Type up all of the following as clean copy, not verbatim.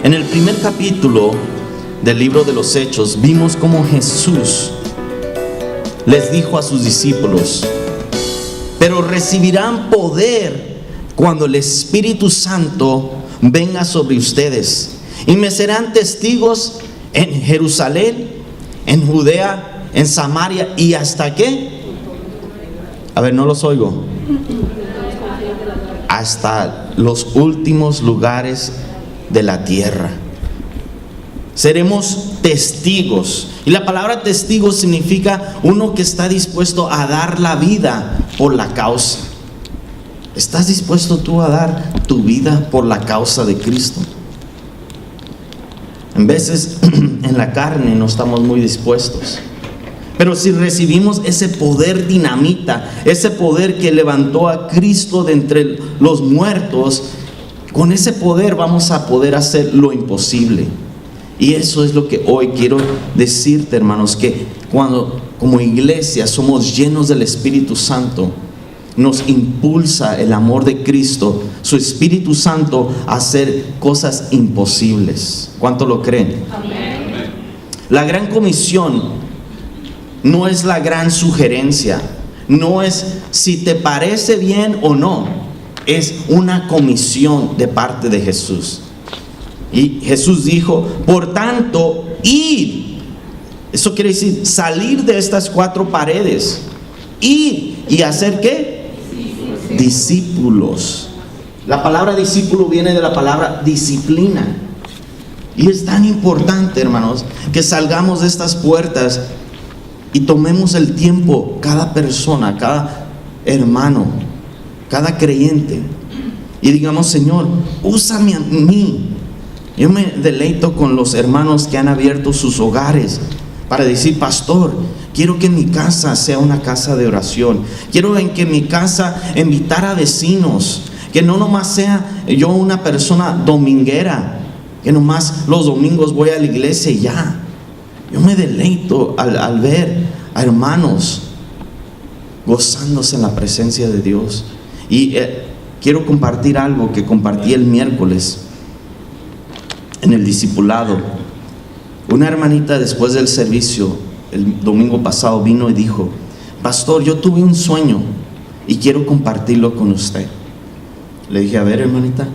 En el primer capítulo del libro de los Hechos vimos cómo Jesús les dijo a sus discípulos: pero recibirán poder cuando el Espíritu Santo venga sobre ustedes, y me serán testigos en Jerusalén, en Judea, en Samaria y hasta ¿qué? A ver, no los oigo. Hasta los últimos lugares de la tierra. Seremos testigos. Y la palabra testigo significa uno que está dispuesto a dar la vida por la causa. ¿Estás dispuesto tú a dar tu vida por la causa de Cristo? En veces en la carne no estamos muy dispuestos. Pero si recibimos ese poder dinamita, ese poder que levantó a Cristo de entre los muertos, con ese poder vamos a poder hacer lo imposible. Y eso es lo que hoy quiero decirte, hermanos, que cuando como iglesia somos llenos del Espíritu Santo, nos impulsa el amor de Cristo, su Espíritu Santo, a hacer cosas imposibles. ¿Cuánto lo creen? Amén. La gran comisión no es la gran sugerencia, no es si te parece bien o no, es una comisión de parte de Jesús. Y Jesús dijo: por tanto, id. Eso quiere decir salir de estas cuatro paredes, ir y hacer ¿qué? Discípulos. La palabra discípulo viene de la palabra disciplina. Y es tan importante, hermanos, que salgamos de estas puertas y tomemos el tiempo, cada persona, cada hermano, cada creyente, y digamos: Señor, úsame a mí. Yo me deleito con los hermanos que han abierto sus hogares para decir: pastor, quiero que mi casa sea una casa de oración. Quiero que mi casa invitar a vecinos, que no nomás sea yo una persona dominguera, que nomás los domingos voy a la iglesia y ya. Yo me deleito al ver a hermanos gozándose en la presencia de Dios. Y quiero compartir algo que compartí el miércoles en el discipulado. Una hermanita, después del servicio el domingo pasado, vino y dijo: pastor, yo tuve un sueño y quiero compartirlo con usted. Le dije: a ver, hermanita.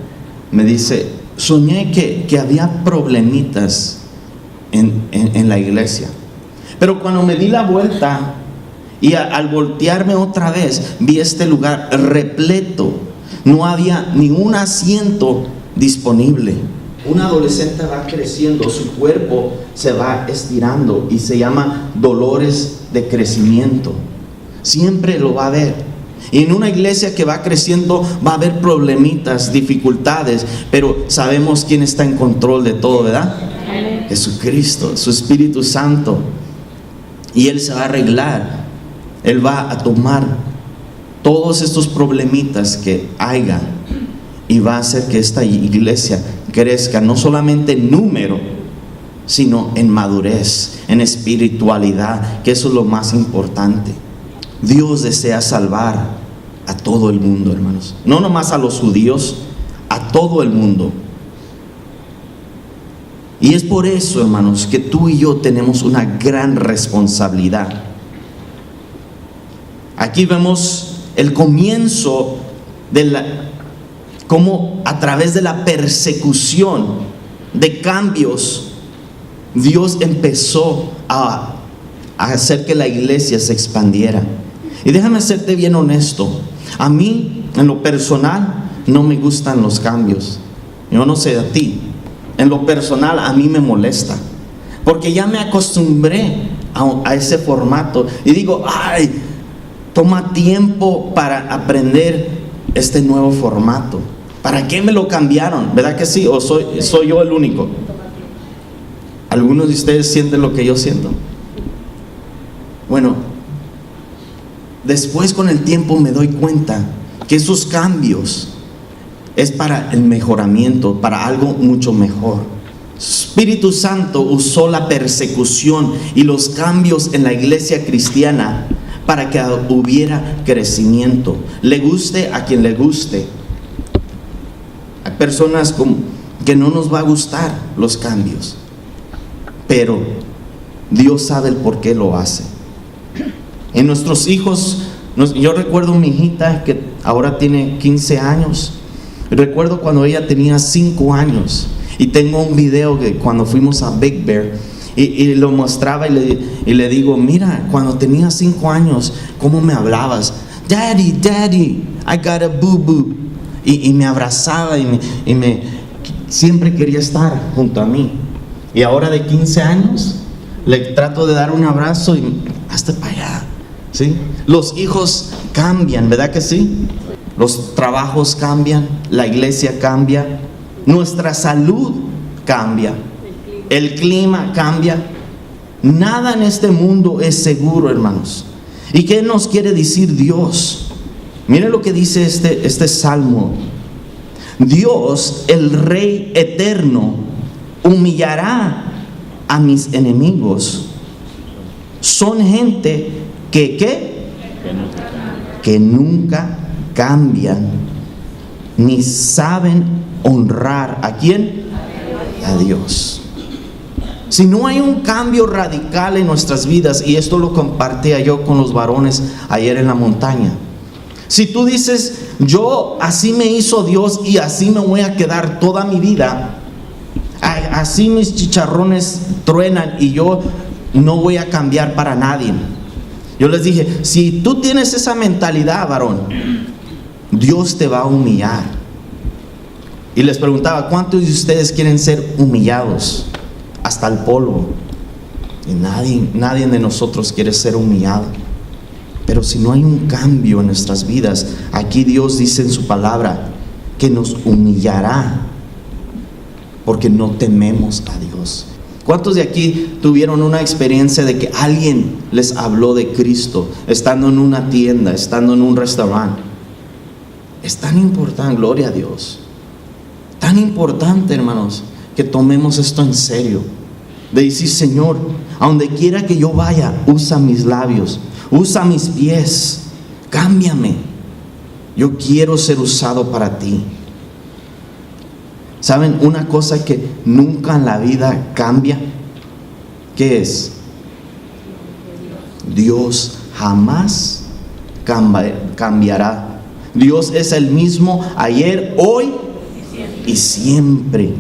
Me dice: soñé que había problemitas en la iglesia, pero cuando me di la vuelta y al voltearme otra vez, vi este lugar repleto. No había ni un asiento disponible. Un adolescente va creciendo, su cuerpo se va estirando y se llama dolores de crecimiento. Siempre lo va a haber. Y en una iglesia que va creciendo va a haber problemitas, dificultades, pero sabemos quién está en control de todo, ¿verdad? Jesucristo, su Espíritu Santo. Y Él se va a arreglar. Él va a tomar todos estos problemitas que haya y va a hacer que esta iglesia crezca, no solamente en número, sino en madurez, en espiritualidad, que eso es lo más importante. Dios desea salvar a todo el mundo, hermanos. No nomás a los judíos, a todo el mundo. Y es por eso, hermanos, que tú y yo tenemos una gran responsabilidad. Aquí vemos el comienzo de cómo a través de la persecución, de cambios, Dios empezó a hacer que la iglesia se expandiera. Y déjame serte bien honesto, a mí en lo personal no me gustan los cambios. Yo no sé a ti, en lo personal a mí me molesta, porque ya me acostumbré a ese formato y digo: ay, toma tiempo para aprender este nuevo formato. ¿Para qué me lo cambiaron? ¿Verdad que sí? ¿O soy yo el único? ¿Algunos de ustedes sienten lo que yo siento? Bueno, después con el tiempo me doy cuenta que esos cambios es para el mejoramiento, para algo mucho mejor. Espíritu Santo usó la persecución y los cambios en la iglesia cristiana para que hubiera crecimiento. Le guste a quien le guste. Hay personas que no nos va a gustar los cambios, pero Dios sabe el por qué lo hace. En nuestros hijos, yo recuerdo mi hijita que ahora tiene 15 años. Recuerdo cuando ella tenía 5 años y tengo un video que cuando fuimos a Big Bear y lo mostraba y le digo, mira, cuando tenía 5 años, ¿cómo me hablabas? Daddy, daddy, I got a boo boo. Y me abrazaba y me siempre quería estar junto a mí. Y ahora de 15 años le trato de dar un abrazo y hazte para allá, ¿sí? Los hijos cambian, ¿verdad que sí? Los trabajos cambian, la iglesia cambia, nuestra salud cambia, el clima cambia. Nada en este mundo es seguro, hermanos. ¿Y qué nos quiere decir Dios? Miren lo que dice este salmo. Dios, el Rey eterno, humillará a mis enemigos. Son gente que nunca cambian, ni saben honrar. ¿A quién? A Dios. Si no hay un cambio radical en nuestras vidas, y esto lo compartía yo con los varones ayer en la montaña. Si tú dices, yo así me hizo Dios y así me voy a quedar toda mi vida, así mis chicharrones truenan y yo no voy a cambiar para nadie. Yo les dije, si tú tienes esa mentalidad, varón, Dios te va a humillar. Y les preguntaba, ¿cuántos de ustedes quieren ser humillados hasta el polvo? Y nadie de nosotros quiere ser humillado. Pero si no hay un cambio en nuestras vidas, aquí Dios dice en su palabra que nos humillará porque no tememos a Dios. ¿Cuántos de aquí tuvieron una experiencia de que alguien les habló de Cristo estando en una tienda, estando en un restaurante? Es tan importante, gloria a Dios, tan importante, hermanos, que tomemos esto en serio, de decir, Señor, a donde quiera que yo vaya, usa mis labios, usa mis pies, cámbiame. Yo quiero ser usado para ti. ¿Saben una cosa que nunca en la vida cambia? ¿Qué es? Dios jamás cambiará. Dios es el mismo ayer, hoy y siempre.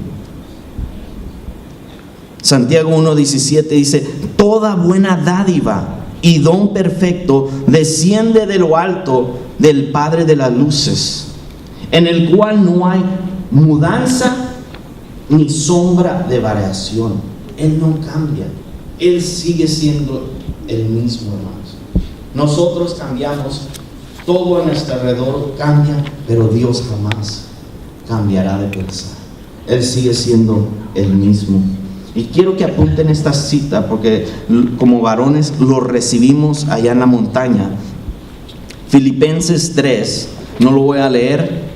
Santiago 1:17 dice, toda buena dádiva y don perfecto desciende de lo alto del Padre de las luces, en el cual no hay mudanza ni sombra de variación. Él no cambia, Él sigue siendo el mismo, hermanos. Nosotros cambiamos, todo a nuestro alrededor cambia, pero Dios jamás cambiará de pensar. Él sigue siendo el mismo. Y quiero que apunten esta cita porque como varones lo recibimos allá en la montaña. Filipenses 3, no lo voy a leer,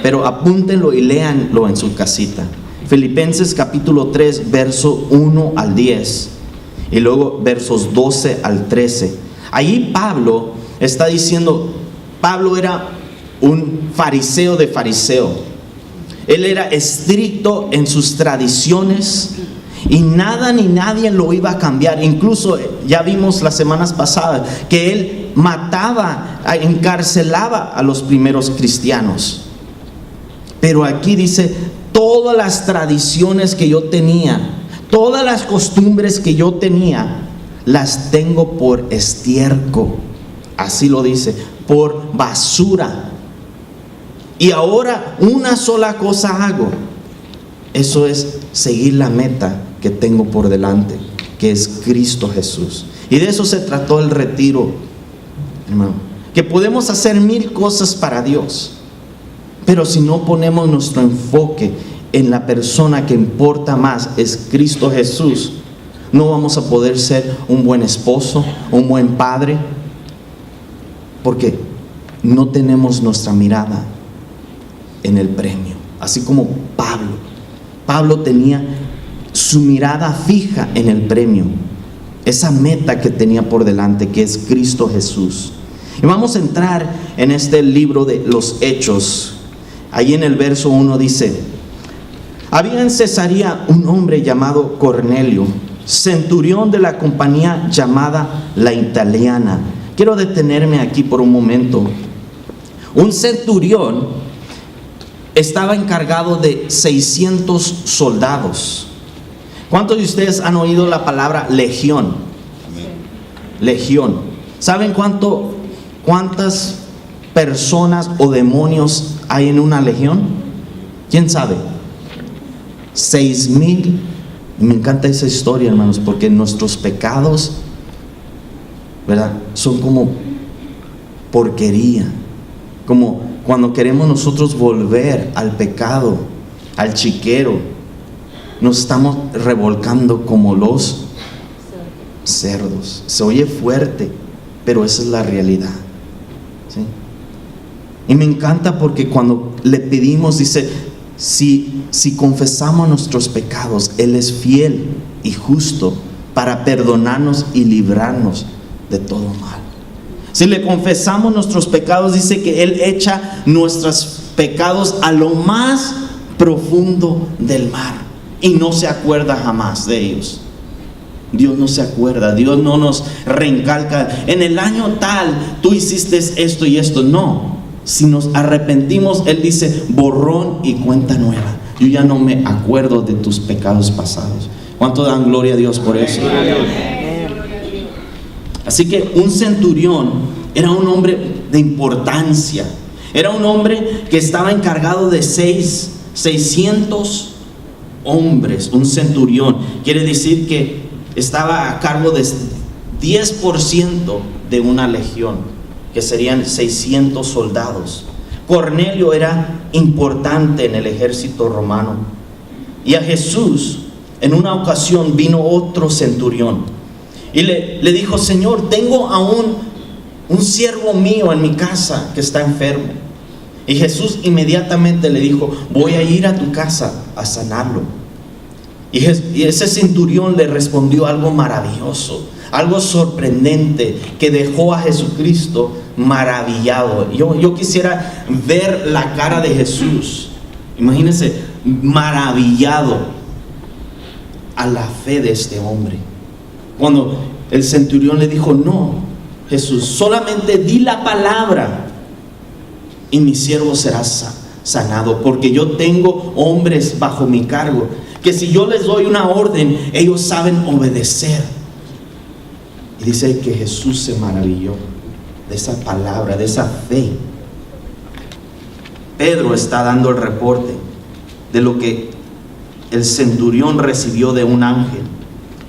pero apúntenlo y léanlo en su casita. Filipenses capítulo 3, verso 1 al 10 y luego versos 12 al 13. Allí Pablo está diciendo, Pablo era un fariseo de fariseo. Él era estricto en sus tradiciones y nada ni nadie lo iba a cambiar. Incluso ya vimos las semanas pasadas que él mataba, encarcelaba a los primeros cristianos. Pero aquí dice, todas las tradiciones que yo tenía, todas las costumbres que yo tenía, las tengo por estiércol. Así lo dice, por basura. Y ahora una sola cosa hago. Eso es seguir la meta que tengo por delante, que es Cristo Jesús. Y de eso se trató el retiro, hermano. Que podemos hacer 1000 cosas para Dios, pero si no ponemos nuestro enfoque en la persona que importa más, es Cristo Jesús, no vamos a poder ser un buen esposo, un buen padre, porque no tenemos nuestra mirada en el premio. Así como Pablo tenía su mirada fija en el premio, esa meta que tenía por delante, que es Cristo Jesús. Y vamos a entrar en este libro de los Hechos. Ahí en el verso 1 dice, Había en Cesarea un hombre llamado Cornelio, centurión de la compañía llamada La Italiana. Quiero detenerme aquí por un momento. Un centurión estaba encargado de 600 soldados. ¿Cuántos de ustedes han oído la palabra legión? Legión. ¿Saben cuántas personas o demonios hay en una legión? ¿Quién sabe? 6,000. Me encanta esa historia, hermanos, porque nuestros pecados, ¿verdad?, son como porquería. Como cuando queremos nosotros volver al pecado, al chiquero, nos estamos revolcando como los cerdos. Se oye fuerte, pero esa es la realidad, ¿sí? Y me encanta porque cuando le pedimos, dice, si confesamos nuestros pecados, Él es fiel y justo para perdonarnos y librarnos de todo mal. Si le confesamos nuestros pecados, dice que Él echa nuestros pecados a lo más profundo del mar y no se acuerda jamás de ellos. Dios no se acuerda, Dios no nos reencalca. En el año tal, tú hiciste esto y esto. No, si nos arrepentimos, Él dice, borrón y cuenta nueva. Yo ya no me acuerdo de tus pecados pasados. ¿Cuánto dan gloria a Dios por eso? Así que un centurión era un hombre de importancia. Era un hombre que estaba encargado de 600 hombres. Un centurión quiere decir que estaba a cargo de 10% de una legión, que serían 600 soldados. Cornelio era importante en el ejército romano. Y a Jesús, en una ocasión, vino otro centurión y le dijo, Señor, tengo aún un siervo mío en mi casa que está enfermo. Y Jesús inmediatamente le dijo, voy a ir a tu casa a sanarlo. Y ese centurión le respondió algo maravilloso, algo sorprendente, que dejó a Jesucristo maravillado. Yo quisiera ver la cara de Jesús. Imagínense, maravillado a la fe de este hombre. Cuando el centurión le dijo, no, Jesús, solamente di la palabra y mi siervo será sanado, porque yo tengo hombres bajo mi cargo, que si yo les doy una orden, ellos saben obedecer. Y dice que Jesús se maravilló de esa palabra, de esa fe. Pedro está dando el reporte de lo que el centurión recibió de un ángel.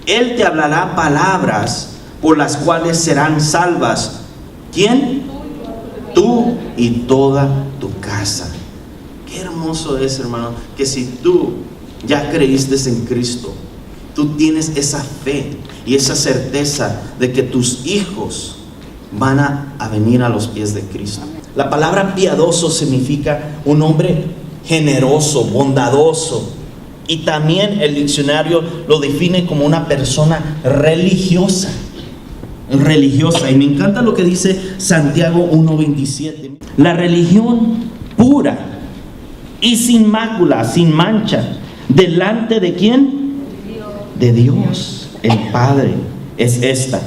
Él te hablará palabras por las cuales serán salvas. ¿Quién? Tú y toda tu casa. Qué hermoso es, hermano, que si tú ya creíste en Cristo, tú tienes esa fe y esa certeza de que tus hijos van a venir a los pies de Cristo. La palabra piadoso significa un hombre generoso, bondadoso, y también el diccionario lo define como una persona religiosa. Y me encanta lo que dice Santiago 1:27. La religión pura y sin mácula, sin mancha, delante de ¿quién? De Dios, el Padre, es esta: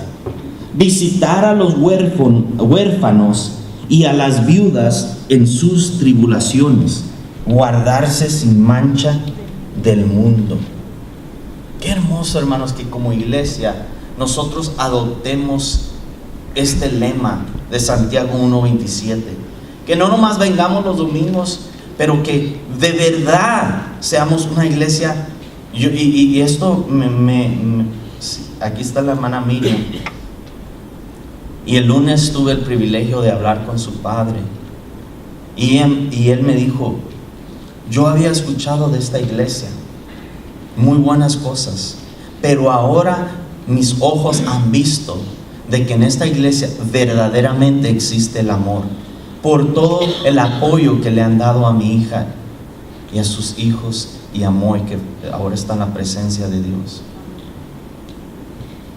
visitar a los huérfanos y a las viudas en sus tribulaciones, guardarse sin mancha del mundo. Qué hermoso, hermanos, que como iglesia nosotros adoptemos este lema de Santiago 1:27, que no nomás vengamos los domingos, pero que de verdad seamos una iglesia. Y esto aquí está la hermana Miriam, y el lunes tuve el privilegio de hablar con su padre, y él me dijo, yo había escuchado de esta iglesia muy buenas cosas, pero ahora mis ojos han visto de que en esta iglesia verdaderamente existe el amor, por todo el apoyo que le han dado a mi hija y a sus hijos y a Moy, que ahora está en la presencia de Dios.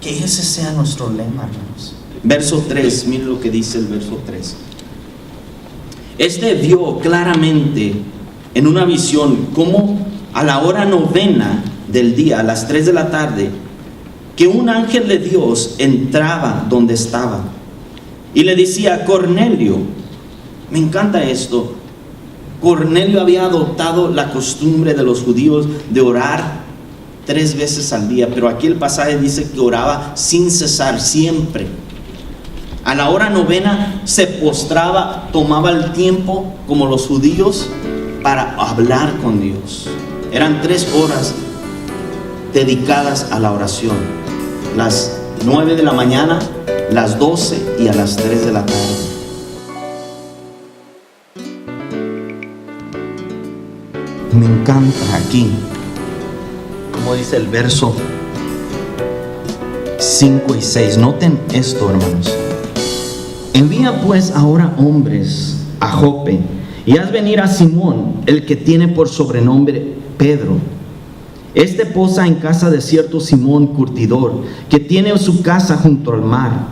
Que ese sea nuestro lema, hermanos. Verso 3, miren lo que dice el verso 3. Este vio claramente en una visión cómo a la hora novena del día, a las 3 de la tarde, que un ángel de Dios entraba donde estaba y le decía: Cornelio. Me encanta esto. Cornelio había adoptado la costumbre de los judíos de orar 3 veces al día, pero aquí el pasaje dice que oraba sin cesar, siempre. A la hora novena se postraba, tomaba el tiempo como los judíos para hablar con Dios. Eran 3 horas dedicadas a la oración: las 9 de la mañana, las 12 y a las 3 de la tarde. Me encanta aquí, como dice el verso 5 y 6. Noten esto, hermanos. Envía pues ahora hombres a Jope y haz venir a Simón, el que tiene por sobrenombre Pedro. Este posa en casa de cierto Simón curtidor, que tiene su casa junto al mar.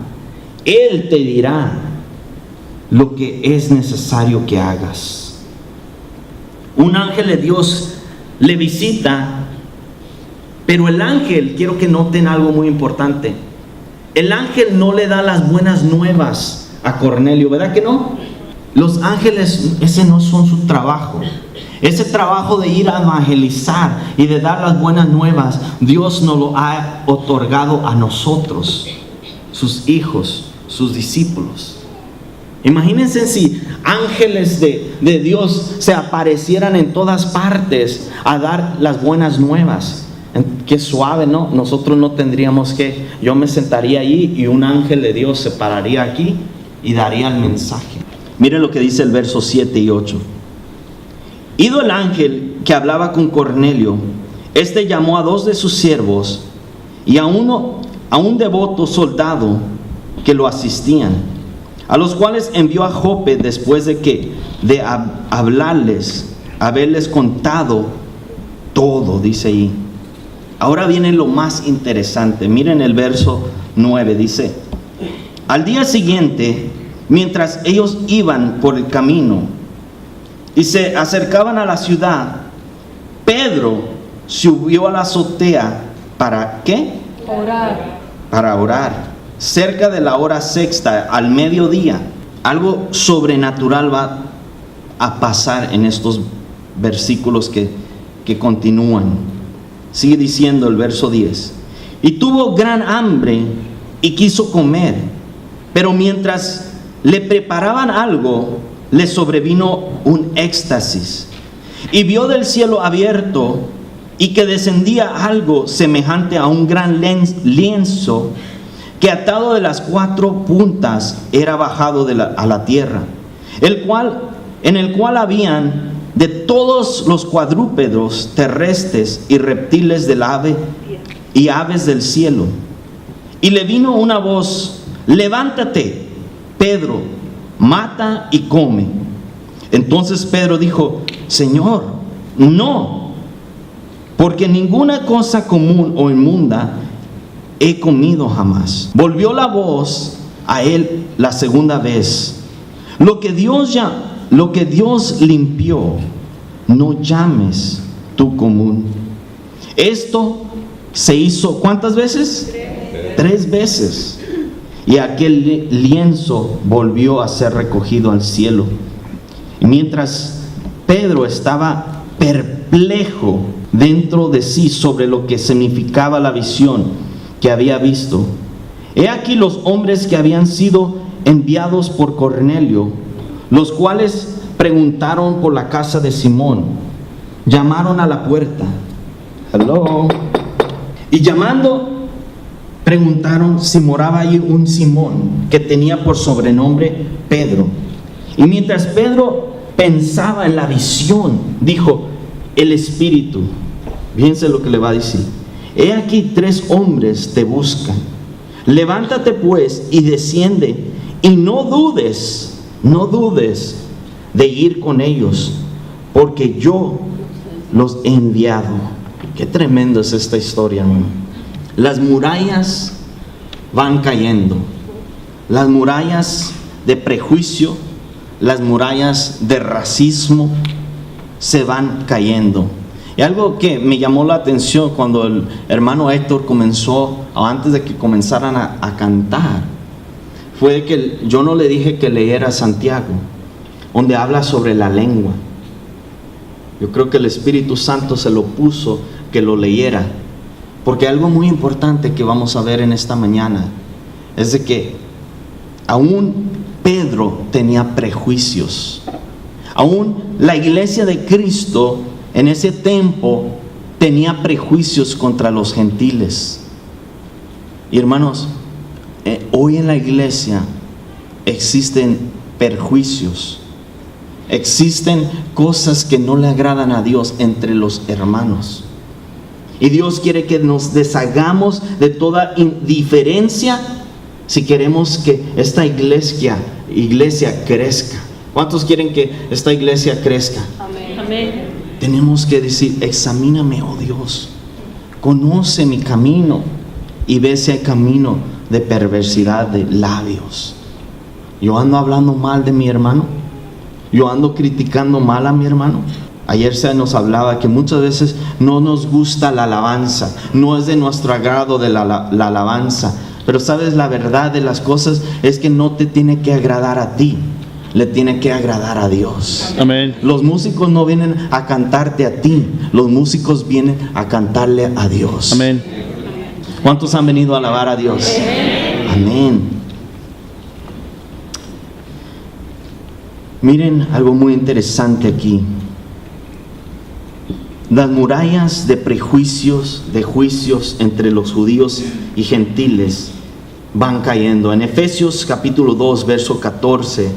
Él te dirá lo que es necesario que hagas. Un ángel de Dios le visita, pero el ángel, quiero que noten algo muy importante. El ángel no le da las buenas nuevas a Cornelio, ¿verdad que no? Los ángeles, ese no son su trabajo. Ese trabajo de ir a evangelizar y de dar las buenas nuevas, Dios nos lo ha otorgado a nosotros, sus hijos, sus discípulos. Imagínense si ángeles de Dios se aparecieran en todas partes a dar las buenas nuevas. Qué suave, ¿no? Nosotros no tendríamos que, yo me sentaría ahí y un ángel de Dios se pararía aquí y daría el mensaje. Miren lo que dice el verso 7 y 8. Ido el ángel que hablaba con Cornelio, este llamó a 2 de sus siervos y a un devoto soldado que lo asistían, a los cuales envió a Jope después de haberles contado todo, dice ahí. Ahora viene lo más interesante. Miren el verso 9, dice: al día siguiente, mientras ellos iban por el camino y se acercaban a la ciudad, Pedro subió a la azotea. ¿Para qué? Orar. Para orar. Cerca de la hora sexta, al mediodía. Algo sobrenatural va a pasar en estos versículos que continúan. Sigue diciendo el verso 10. Y tuvo gran hambre y quiso comer, pero mientras le preparaban algo, le sobrevino un éxtasis, y vio del cielo abierto y que descendía algo semejante a un gran lienzo, que atado de las 4 puntas era bajado a la tierra, en el cual habían de todos los cuadrúpedos terrestres y reptiles del ave y aves del cielo. Y le vino una voz: levántate, Pedro, mata y come. Entonces Pedro dijo: Señor, no, porque ninguna cosa común o inmunda he comido jamás. Volvió la voz a él la segunda vez: lo que Dios limpió, no llames tú común. Esto se hizo ¿cuántas veces? 3 veces. Y aquel lienzo volvió a ser recogido al cielo. Y mientras Pedro estaba perplejo dentro de sí sobre lo que significaba la visión que había visto, he aquí los hombres que habían sido enviados por Cornelio, los cuales preguntaron por la casa de Simón, llamaron a la puerta. Hello. Y llamando, preguntaron si moraba allí un Simón, que tenía por sobrenombre Pedro. Y mientras Pedro pensaba en la visión, dijo: el Espíritu, fíjense lo que le va a decir: he aquí 3 hombres te buscan. Levántate pues y desciende, y no dudes de ir con ellos, porque yo los he enviado. Qué tremendo es esta historia, hermano. Las murallas van cayendo, las murallas de prejuicio, las murallas de racismo se van cayendo. Y algo que me llamó la atención cuando el hermano Héctor comenzó, o antes de que comenzaran a cantar, fue que yo no le dije que leyera Santiago, donde habla sobre la lengua. Yo creo que el Espíritu Santo se lo puso que lo leyera, porque algo muy importante que vamos a ver en esta mañana es de que aún Pedro tenía prejuicios. Aún la iglesia de Cristo en ese tiempo tenía prejuicios contra los gentiles. Y hermanos, hoy en la iglesia existen prejuicios, existen cosas que no le agradan a Dios entre los hermanos. Y Dios quiere que nos deshagamos de toda indiferencia si queremos que esta iglesia crezca. ¿Cuántos quieren que esta iglesia crezca? Amén. Amén. Tenemos que decir: examíname, oh Dios, conoce mi camino y ve si hay camino de perversidad de labios. Yo ando hablando mal de mi hermano, yo ando criticando mal a mi hermano. Ayer se nos hablaba que muchas veces no nos gusta la alabanza, no es de nuestro agrado de la alabanza. Pero sabes, la verdad de las cosas es que no te tiene que agradar a ti, le tiene que agradar a Dios. Amén. Los músicos no vienen a cantarte a ti, los músicos vienen a cantarle a Dios. Amén. ¿Cuántos han venido a alabar a Dios? Amén. Miren algo muy interesante aquí. Las murallas de prejuicios, de juicios entre los judíos y gentiles van cayendo. En Efesios capítulo 2, verso 14,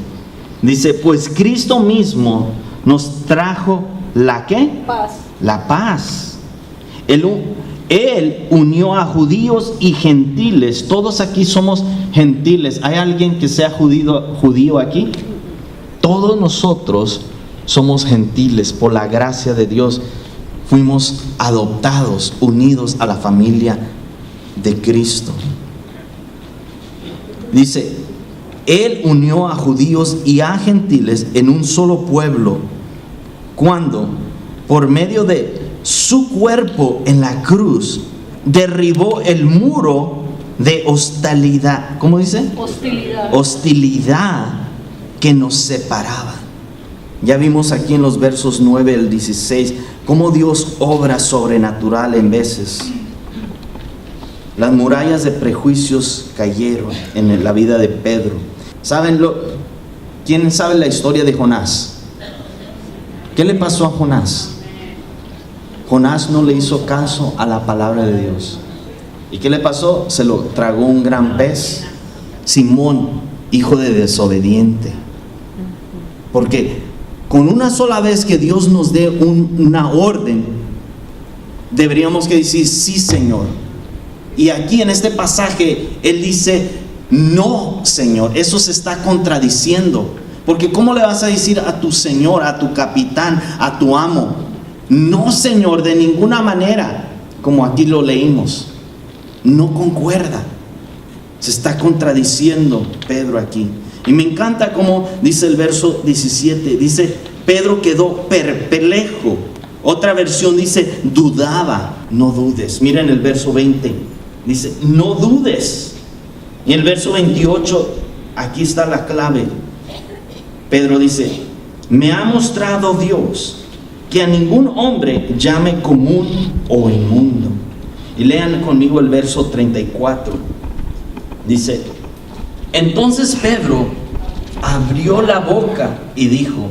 dice: pues Cristo mismo nos trajo ¿la qué? Paz. La paz. Él unió a judíos y gentiles. Todos aquí somos gentiles. ¿Hay alguien que sea judío aquí? Todos nosotros somos gentiles por la gracia de Dios. Fuimos adoptados, unidos a la familia de Cristo. Dice: Él unió a judíos y a gentiles en un solo pueblo, cuando por medio de su cuerpo en la cruz derribó el muro de hostilidad. ¿Cómo dice? Hostilidad. Hostilidad que nos separaba. Ya vimos aquí en los versos 9 al 16 cómo Dios obra sobrenatural en veces. Las murallas de prejuicios cayeron en la vida de Pedro. ¿Quién sabe la historia de Jonás? ¿Qué le pasó a Jonás? Jonás no le hizo caso a la palabra de Dios. ¿Y qué le pasó? Se lo tragó un gran pez. Simón, hijo de desobediente. Porque con una sola vez que Dios nos dé una orden, deberíamos que decir: sí, Señor. Y aquí en este pasaje Él dice: no, Señor. Eso se está contradiciendo. Porque ¿cómo le vas a decir a tu Señor, a tu capitán, a tu amo: no, Señor, de ninguna manera? Como aquí lo leímos, no concuerda. Se está contradiciendo Pedro aquí. Y me encanta cómo dice el verso 17, dice: Pedro quedó perplejo. Otra versión dice: dudaba. No dudes. Miren el verso 20, dice: no dudes. Y el verso 28, aquí está la clave. Pedro dice: me ha mostrado Dios que a ningún hombre llame común o inmundo. Y lean conmigo el verso 34. Dice: entonces Pedro abrió la boca y dijo: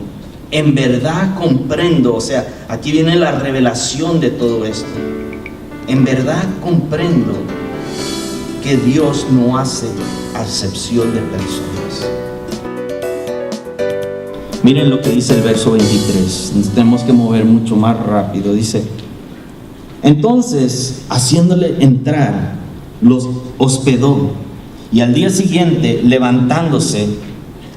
en verdad comprendo. O sea, aquí viene la revelación de todo esto. En verdad comprendo que Dios no hace acepción de personas. Miren lo que dice el verso 23. Nos tenemos que mover mucho más rápido. Dice: entonces, haciéndole entrar, los hospedó. Y al día siguiente, levantándose,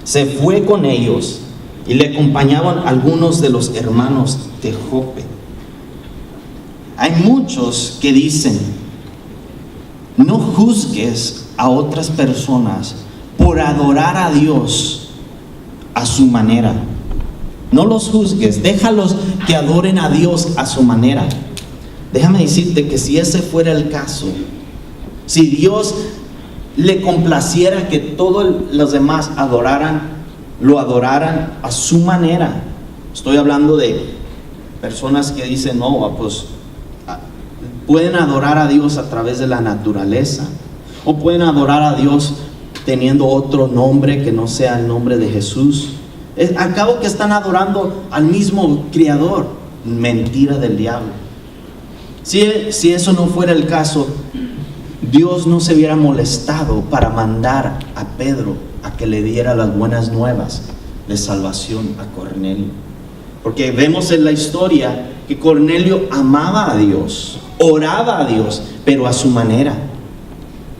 se fue con ellos, y le acompañaban algunos de los hermanos de Jope. Hay muchos que dicen: no juzgues a otras personas por adorar a Dios a su manera. No los juzgues, déjalos que adoren a Dios a su manera. Déjame decirte que si ese fuera el caso, si Dios le complaciera que todos los demás lo adoraran a su manera. Estoy hablando de personas que dicen, no, pues pueden adorar a Dios a través de la naturaleza, o pueden adorar a Dios teniendo otro nombre que no sea el nombre de Jesús. Al cabo que están adorando al mismo Creador. Mentira del diablo. Si eso no fuera el caso, Dios no se hubiera molestado para mandar a Pedro a que le diera las buenas nuevas de salvación a Cornelio. Porque vemos en la historia que Cornelio amaba a Dios, oraba a Dios, pero a su manera.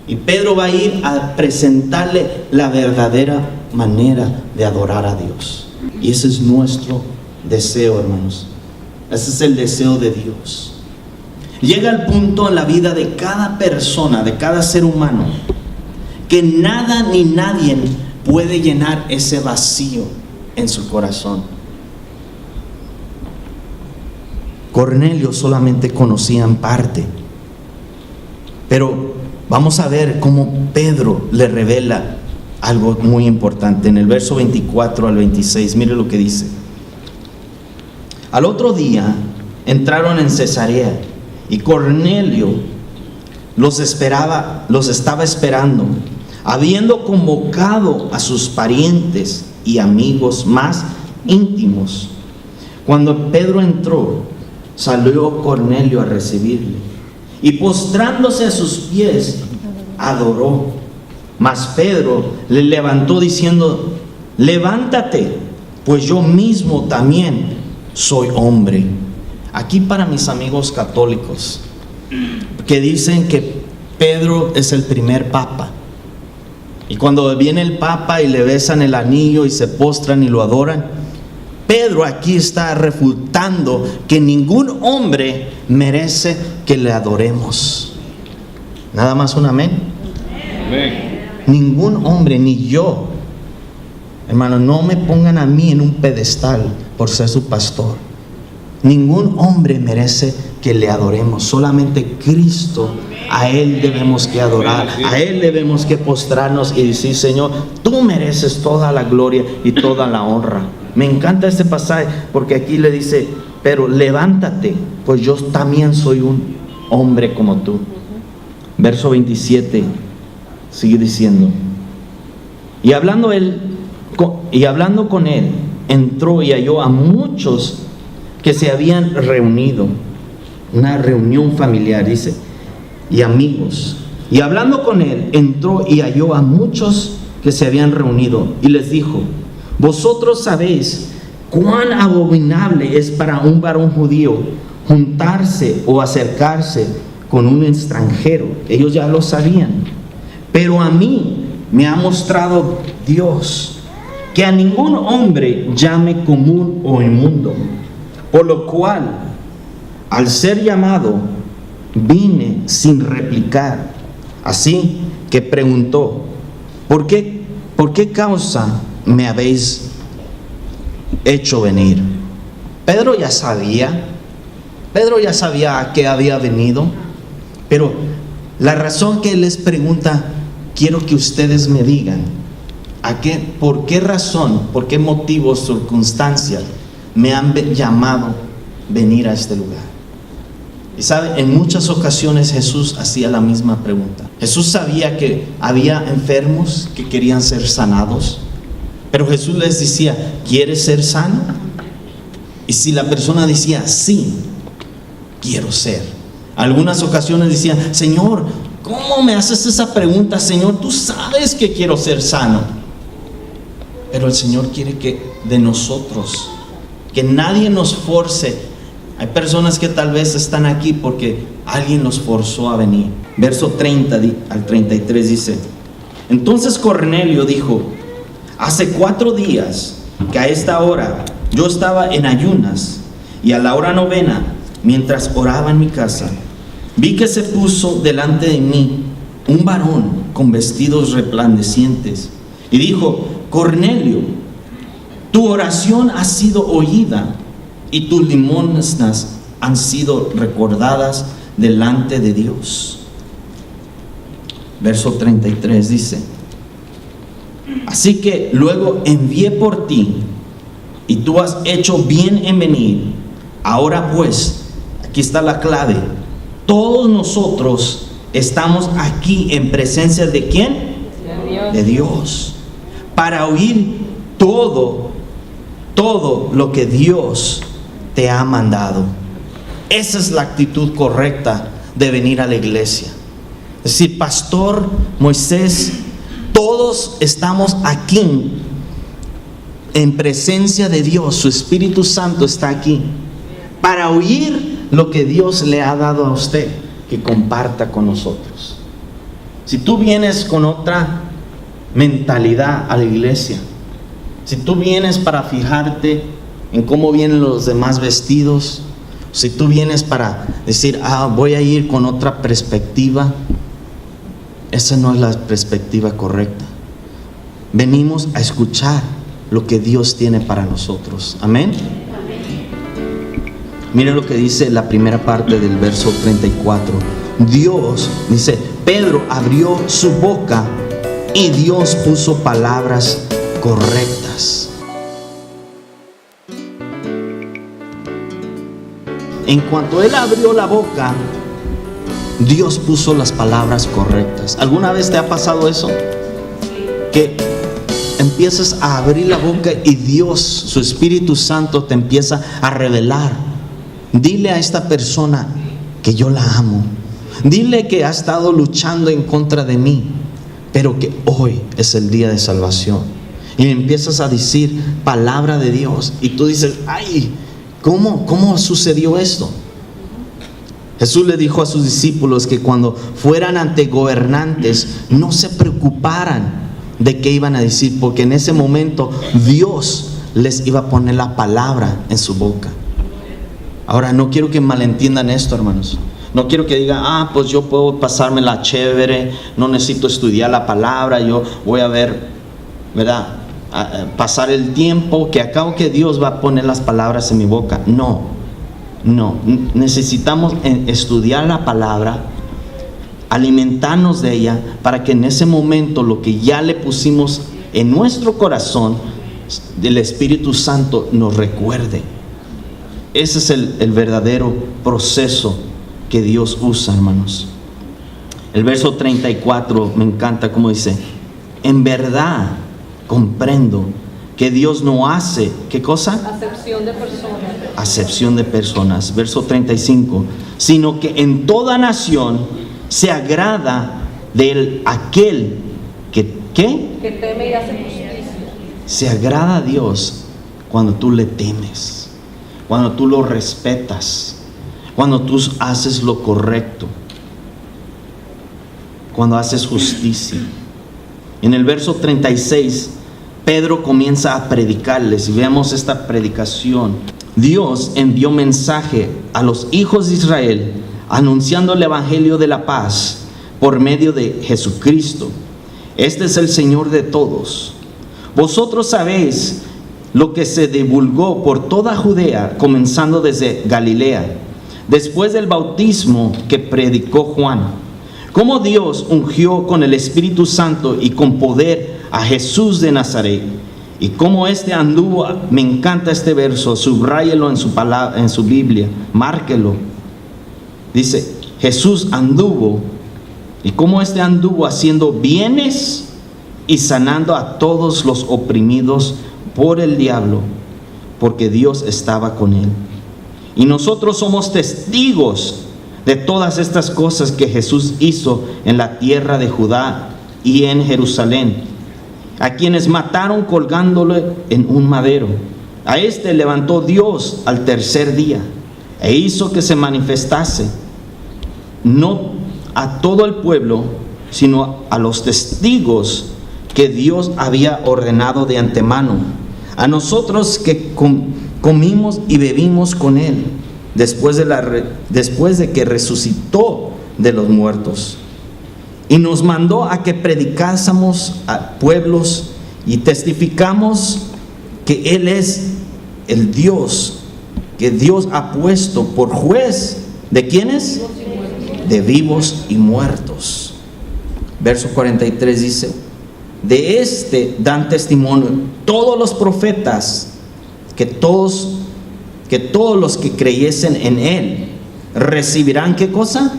Y Pedro va a ir a presentarle la verdadera manera de adorar a Dios. Y ese es nuestro deseo, hermanos. Ese es el deseo de Dios. Llega el punto en la vida de cada persona, de cada ser humano, que nada ni nadie puede llenar ese vacío en su corazón. Cornelio solamente conocía en parte, pero vamos a ver cómo Pedro le revela algo muy importante. En el verso 24 al 26, mire lo que dice. Al otro día entraron en Cesarea y Cornelio los estaba esperando, habiendo convocado a sus parientes y amigos más íntimos. Cuando Pedro entró, salió Cornelio a recibirle y postrándose a sus pies, adoró. Mas Pedro le levantó diciendo: levántate, pues yo mismo también soy hombre. Aquí para mis amigos católicos que dicen que Pedro es el primer papa, y cuando viene el papa y le besan el anillo y se postran y lo adoran, Pedro aquí está refutando que ningún hombre merece que le adoremos. Nada más un amén. Amén. Ningún hombre, ni yo. Hermano, no me pongan a mí en un pedestal por ser su pastor. Ningún hombre merece que le adoremos. Solamente Cristo. A Él debemos que adorar. A Él debemos que postrarnos y decir: Señor, tú mereces toda la gloria y toda la honra. Me encanta este pasaje porque aquí le dice: pero levántate, pues yo también soy un hombre como tú. Verso 27 sigue diciendo: y hablando con él, entró y halló a muchos que se habían reunido, una reunión familiar, dice, y amigos. Y hablando con él, entró y halló a muchos que se habían reunido, y les dijo: vosotros sabéis cuán abominable es para un varón judío juntarse o acercarse con un extranjero. Ellos ya lo sabían. Pero a mí me ha mostrado Dios que a ningún hombre llame común o inmundo. Por lo cual, al ser llamado, vine sin replicar. Así que preguntó: ¿por qué causa me habéis hecho venir? Pedro ya sabía a qué había venido, pero la razón que él les pregunta, quiero que ustedes me digan, por qué razón, por qué motivo, circunstancia me han llamado venir a este lugar. Y sabe, en muchas ocasiones Jesús hacía la misma pregunta. Jesús sabía que había enfermos que querían ser sanados, pero Jesús les decía: ¿quieres ser sano? Y si la persona decía: sí, quiero ser. Algunas ocasiones decían: Señor, ¿cómo me haces esa pregunta? Señor, tú sabes que quiero ser sano. Pero el Señor quiere que de nosotros, que nadie nos force. Hay personas que tal vez están aquí porque alguien los forzó a venir. Verso 30 al 33 dice: entonces Cornelio dijo: hace 4 días que a esta hora yo estaba en ayunas, y a la hora novena, mientras oraba en mi casa, vi que se puso delante de mí un varón con vestidos resplandecientes y dijo: Cornelio. Tu oración ha sido oída y tus limosnas han sido recordadas delante de Dios. Verso 33 dice: así que luego envié por ti y tú has hecho bien en venir. Ahora pues, aquí está la clave, todos nosotros estamos aquí en presencia de ¿quién? De Dios, para oír todo lo que Dios te ha mandado. Esa es la actitud correcta de venir a la iglesia. Es decir, Pastor Moisés, todos estamos aquí en presencia de Dios. Su Espíritu Santo está aquí para oír lo que Dios le ha dado a usted, que comparta con nosotros. Si tú vienes con otra mentalidad a la iglesia, si tú vienes para fijarte en cómo vienen los demás vestidos, si tú vienes para decir, voy a ir con otra perspectiva, esa no es la perspectiva correcta. Venimos a escuchar lo que Dios tiene para nosotros. Amén. Miren lo que dice la primera parte del verso 34. Dios, dice, Pedro abrió su boca y Dios puso palabras correctas. En cuanto él abrió la boca, Dios puso las palabras correctas. ¿Alguna vez te ha pasado eso? Que empiezas a abrir la boca y Dios, su Espíritu Santo, te empieza a revelar. Dile a esta persona que yo la amo. Dile que ha estado luchando en contra de mí, pero que hoy es el día de salvación. Y empiezas a decir palabra de Dios y tú dices, ay, ¿cómo sucedió esto? Jesús le dijo a sus discípulos que cuando fueran ante gobernantes no se preocuparan de qué iban a decir, porque en ese momento Dios les iba a poner la palabra en su boca. Ahora, no quiero que malentiendan esto, hermanos. No quiero que digan, pues yo puedo pasármela chévere, no necesito estudiar la palabra, yo voy a ver, ¿verdad? Pasar el tiempo, que acabo que Dios va a poner las palabras en mi boca. No, necesitamos estudiar la palabra, alimentarnos de ella, para que en ese momento lo que ya le pusimos en nuestro corazón, del Espíritu Santo nos recuerde. Ese es el verdadero proceso que Dios usa, hermanos. El verso 34 me encanta como dice: en verdad comprendo que Dios no hace, ¿qué cosa? Acepción de personas. Acepción de personas. Verso 35, sino que en toda nación se agrada de aquel que, ¿qué? Que teme y hace justicia. Se agrada a Dios cuando tú le temes, cuando tú lo respetas, cuando tú haces lo correcto, cuando haces justicia. En el verso 36, Pedro comienza a predicarles, y veamos esta predicación. Dios envió mensaje a los hijos de Israel, anunciando el evangelio de la paz por medio de Jesucristo. Este es el Señor de todos. Vosotros sabéis lo que se divulgó por toda Judea, comenzando desde Galilea, después del bautismo que predicó Juan, cómo Dios ungió con el Espíritu Santo y con poder a Jesús de Nazaret, y cómo anduvo. Me encanta este verso, subráyelo en su palabra, en su Biblia, márquelo. Dice, Jesús anduvo, y cómo anduvo haciendo bienes y sanando a todos los oprimidos por el diablo, porque Dios estaba con él. Y nosotros somos testigos de todas estas cosas que Jesús hizo en la tierra de Judá y en Jerusalén, a quienes mataron colgándole en un madero. A levantó Dios al tercer día e hizo que se manifestase, no a todo el pueblo, sino a los testigos que Dios había ordenado de antemano, a nosotros que comimos y bebimos con él después de que resucitó de los muertos, y nos mandó a que predicásemos a pueblos y testificamos que Él es el Dios, que Dios ha puesto por juez. ¿De quiénes? De vivos y muertos. Verso 43 dice: de este dan testimonio todos los profetas, que todos los que creyesen en Él recibirán, ¿qué cosa?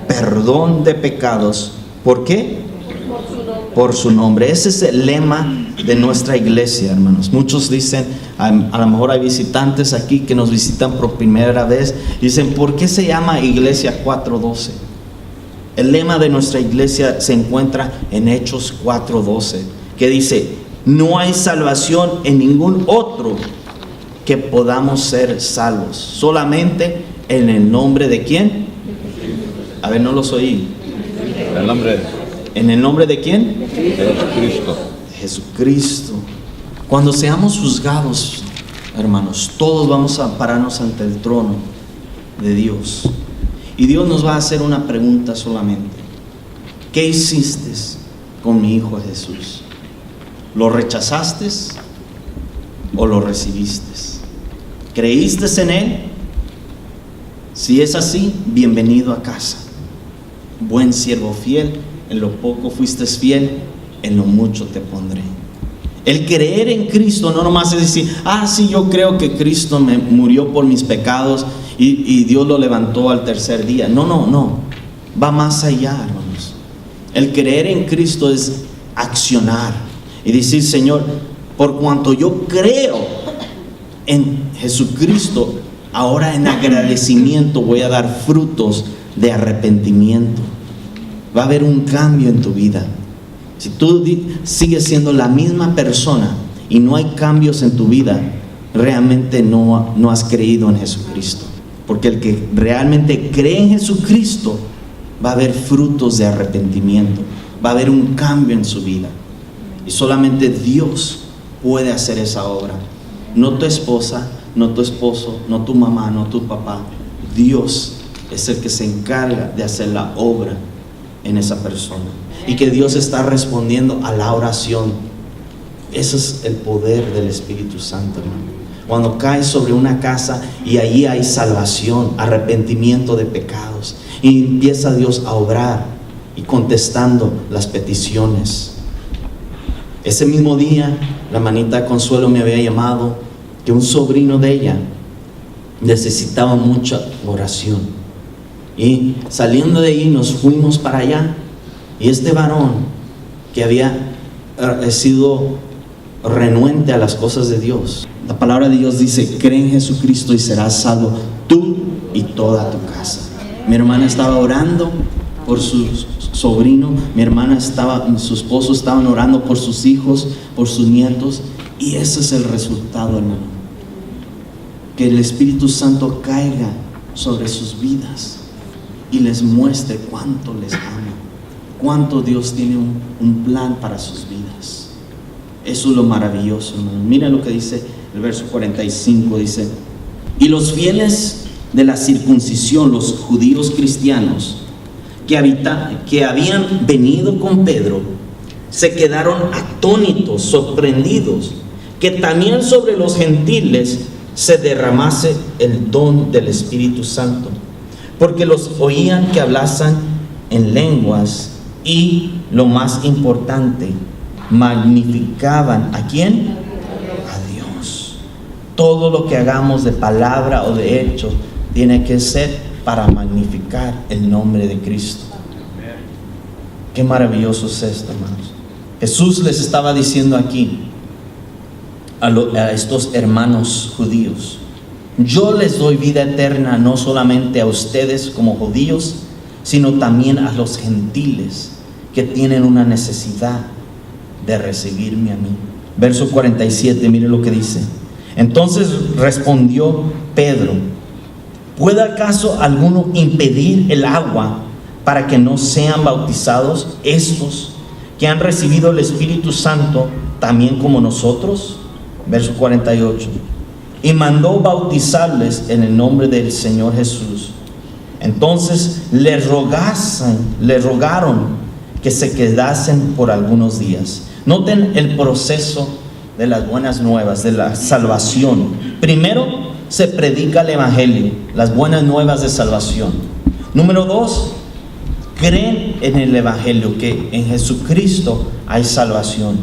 Perdón de pecados. ¿Por qué? Por su nombre. Ese es el lema de nuestra iglesia, hermanos. Muchos dicen, a lo mejor hay visitantes aquí que nos visitan por primera vez, dicen, ¿por qué se llama Iglesia 4:12? El lema de nuestra iglesia se encuentra en Hechos 4:12, que dice: no hay salvación en ningún otro que podamos ser salvos, solamente en el nombre de ¿quién? A ver, no los oí. ¿En el nombre de quién? Jesucristo. Jesucristo. Cuando seamos juzgados, hermanos, todos vamos a pararnos ante el trono de Dios. Y Dios nos va a hacer una pregunta solamente: ¿qué hiciste con mi Hijo Jesús? ¿Lo rechazaste o lo recibiste? ¿Creíste en Él? Si es así, bienvenido a casa. Buen siervo fiel, en lo poco fuiste fiel, en lo mucho te pondré. El creer en Cristo no nomás es decir, sí, yo creo que Cristo me murió por mis pecados y Dios lo levantó al tercer día. No. Va más allá, hermanos. El creer en Cristo es accionar y decir: Señor, por cuanto yo creo en Jesucristo, ahora en agradecimiento voy a dar frutos de arrepentimiento. Va a haber un cambio en tu vida. Si tú sigues siendo la misma persona y no hay cambios en tu vida, realmente no has creído en Jesucristo. Porque el que realmente cree en Jesucristo, va a haber frutos de arrepentimiento, va a haber un cambio en su vida. Y solamente Dios puede hacer esa obra. No tu esposa, no tu esposo, no tu mamá, no tu papá. Dios es el que se encarga de hacer la obra en esa persona. Y que Dios está respondiendo a la oración. Ese es el poder del Espíritu Santo, hermano. Cuando cae sobre una casa y allí hay salvación, arrepentimiento de pecados, y empieza Dios a obrar y contestando las peticiones. Ese mismo día, la hermanita Consuelo me había llamado que un sobrino de ella necesitaba mucha oración. Y saliendo de ahí nos fuimos para allá. Y este varón que había sido renuente a las cosas de Dios, la palabra de Dios dice: cree en Jesucristo y serás salvo tú y toda tu casa. Mi hermana estaba orando por su sobrino, su esposo estaban orando por sus hijos, por sus nietos, y ese es el resultado, hermano. Que el Espíritu Santo caiga sobre sus vidas y les muestre cuánto les ama, cuánto Dios tiene un plan para sus vidas. Eso es lo maravilloso, hermano. Mira lo que dice el verso 45, dice: y los fieles de la circuncisión, los judíos cristianos que habían venido con Pedro, se quedaron atónitos, sorprendidos, que también sobre los gentiles se derramase el don del Espíritu Santo, porque los oían que hablasen en lenguas y, lo más importante, magnificaban ¿a quién? A Dios. Todo lo que hagamos de palabra o de hecho tiene que ser para magnificar el nombre de Cristo. Qué maravilloso es esto, hermanos. Jesús les estaba diciendo aquí a estos hermanos judíos: yo les doy vida eterna no solamente a ustedes como judíos, sino también a los gentiles que tienen una necesidad de recibirme a mí. Verso 47, mire lo que dice: entonces respondió Pedro: ¿puede acaso alguno impedir el agua para que no sean bautizados estos que han recibido el Espíritu Santo también como nosotros? Verso 48. Y mandó bautizarles en el nombre del Señor Jesús. Entonces le rogaron que se quedasen por algunos días. Noten el proceso de las buenas nuevas, de la salvación. Primero, se predica el Evangelio, las buenas nuevas de salvación. Número 2, creen en el Evangelio, que en Jesucristo hay salvación.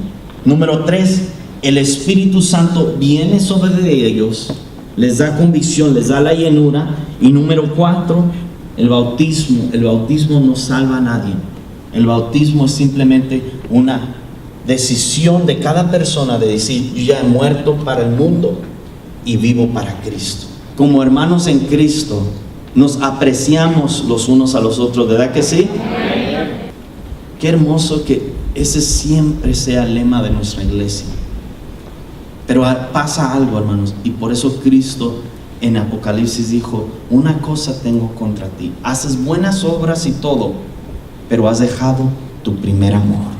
Número 3, el Espíritu Santo viene sobre ellos, les da convicción, les da la llenura. Y número 4, el bautismo. El bautismo no salva a nadie. El bautismo es simplemente una decisión de cada persona de decir: yo ya he muerto para el mundo y vivo para Cristo. Como hermanos en Cristo, nos apreciamos los unos a los otros, ¿verdad que sí? Qué hermoso que ese siempre sea el lema de nuestra iglesia. Pero pasa algo, hermanos, y por eso Cristo en Apocalipsis dijo: una cosa tengo contra ti, haces buenas obras y todo, pero has dejado tu primer amor.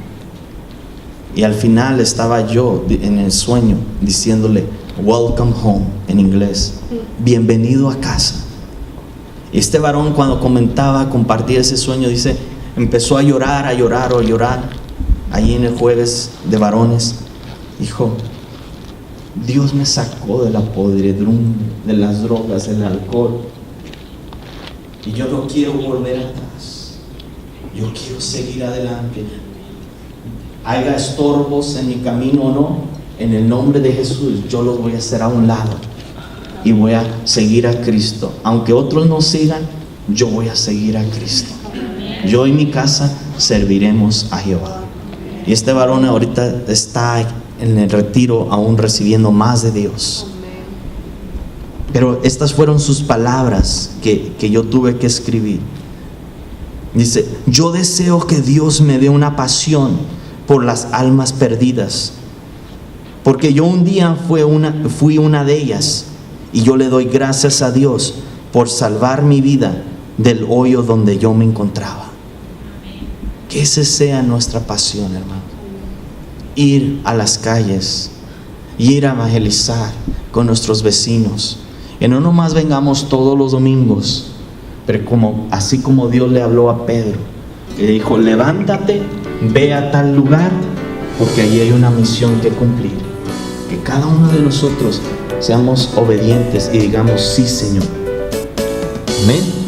Y al final estaba yo en el sueño diciéndole: welcome home, en inglés, bienvenido a casa. Este varón, cuando compartía ese sueño, dice, empezó a llorar, ahí en el jueves de varones. Dijo: Dios me sacó de la podredumbre, de las drogas, del alcohol, y yo no quiero volver atrás, yo quiero seguir adelante. Haya estorbos en mi camino o no, en el nombre de Jesús yo los voy a hacer a un lado y voy a seguir a Cristo. Aunque otros no sigan, yo voy a seguir a Cristo. Yo y mi casa serviremos a Jehová. Y este varón ahorita está en el retiro, aún recibiendo más de Dios. Pero estas fueron sus palabras que yo tuve que escribir. Dice: yo deseo que Dios me dé una pasión por las almas perdidas, porque yo un día fui una de ellas, y yo le doy gracias a Dios por salvar mi vida del hoyo donde yo me encontraba. Que esa sea nuestra pasión, hermano. Ir a las calles, ir a evangelizar con nuestros vecinos. Que no nomás vengamos todos los domingos, pero así como Dios le habló a Pedro, que le dijo: levántate, ve a tal lugar, porque allí hay una misión que cumplir. Que cada uno de nosotros seamos obedientes y digamos: sí, Señor. Amén.